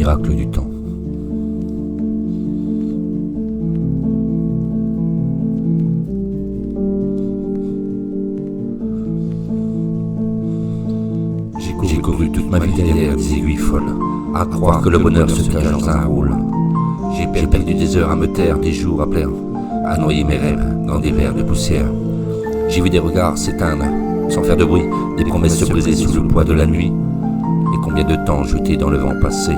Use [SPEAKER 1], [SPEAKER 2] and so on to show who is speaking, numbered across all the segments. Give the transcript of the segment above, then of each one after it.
[SPEAKER 1] miracle du temps. J'ai couru toute ma vie derrière des aiguilles folles, à croire que le bonheur se cache dans un rôle. J'ai perdu des heures à me taire, des jours à plaire, à noyer mes rêves dans des verres de poussière. J'ai vu des regards s'éteindre, sans faire de bruit, des promesses se briser sous le poids de la nuit. Et combien de temps jeté dans le vent passé,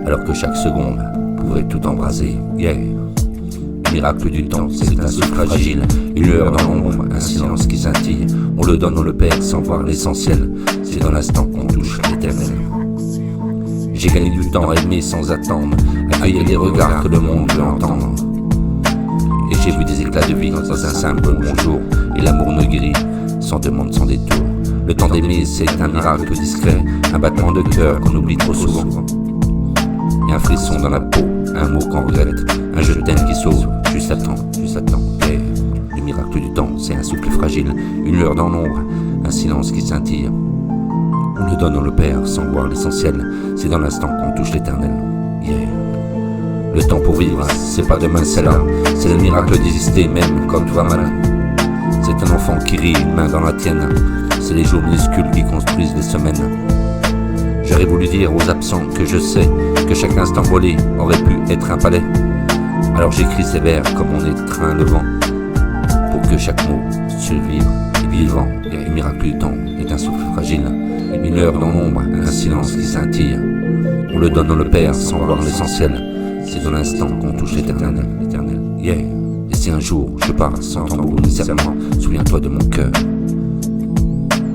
[SPEAKER 1] alors que chaque seconde pouvait tout embraser. Yeah. Le miracle du temps, c'est un souffle fragile, une lueur dans l'ombre, un silence qui scintille. On le donne, on le perd sans voir l'essentiel. C'est dans l'instant qu'on touche l'éternel. J'ai gagné du temps à aimer sans attendre, accueillir les regards que le monde veut entendre. Et j'ai vu des éclats de vie dans un simple bonjour, et l'amour nous guérit, sans demande, sans détour. Le temps d'aimer, c'est un miracle discret, un battement de cœur qu'on oublie trop souvent. Et un frisson dans la peau, un mot qu'on regrette, un je t'aime qui sauve, juste à temps, juste à temps. Yeah. Le miracle du temps, c'est un souffle fragile, une lueur dans l'ombre, un silence qui scintille. On le donne, on le perd, sans voir l'essentiel. C'est dans l'instant qu'on touche l'éternel. Yeah. Le temps pour vivre, c'est pas demain, c'est là. C'est le miracle d'exister, même quand tu vas mal. C'est un enfant qui rit, une main dans la tienne. C'est les jours minuscules qui construisent les semaines. J'aurais voulu dire aux absents que je sais que chaque instant volé aurait pu être un palais. Alors j'écris ces vers comme on étreint le vent, pour que chaque mot survive et vivant. Et le miracle du temps est un souffle fragile, une lueur dans l'ombre, un silence qui scintille. On le donne, on le perd sans voir l'essentiel. C'est dans l'instant qu'on touche l'éternel, l'éternel. Yeah. Et si un jour je pars sans tambour ni serment, souviens-toi de mon cœur.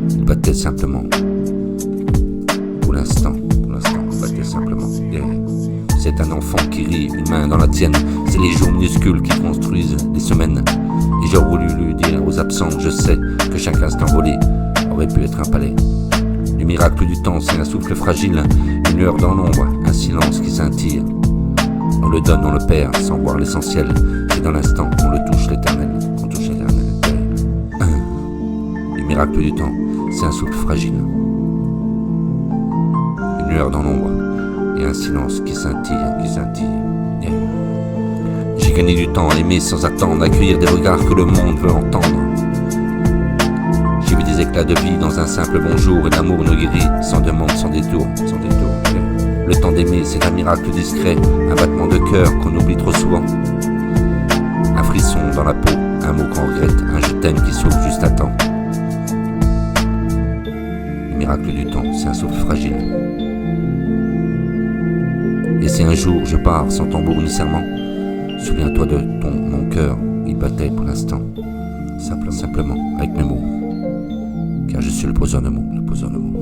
[SPEAKER 1] Il battait simplement. Pour l'instant, il battait simplement. Yeah. C'est un enfant qui rit, une main dans la tienne. C'est les jours minuscules qui construisent les semaines. Et j'aurais voulu lui dire aux absents, je sais que chaque instant volé aurait pu être un palais. Le miracle du temps, c'est un souffle fragile, une lueur dans l'ombre, un silence qui scintille. On le donne, on le perd, sans voir l'essentiel. C'est dans l'instant qu'on le touche l'éternel, qu'on touche l'éternel. Le miracle du temps, c'est un souffle fragile, une lueur dans l'ombre, et un silence qui scintille, qui scintille. Yeah. J'ai gagné du temps à aimer sans attendre, accueillir des regards que le monde veut entendre. J'ai vu des éclats de vie dans un simple bonjour, et l'amour nous guérit sans demande, sans détour, sans détour. Yeah. Le temps d'aimer, c'est un miracle discret, un battement de cœur qu'on oublie trop souvent. Un frisson dans la peau, un mot qu'on regrette, un je t'aime qui sauve juste à temps. Le miracle du temps, c'est un souffle fragile. Et si un jour je pars sans tambour ni serment, souviens-toi de mon cœur, il battait pour l'instant, simplement avec mes mots, car je suis le poseur de mots, le poseur de mots.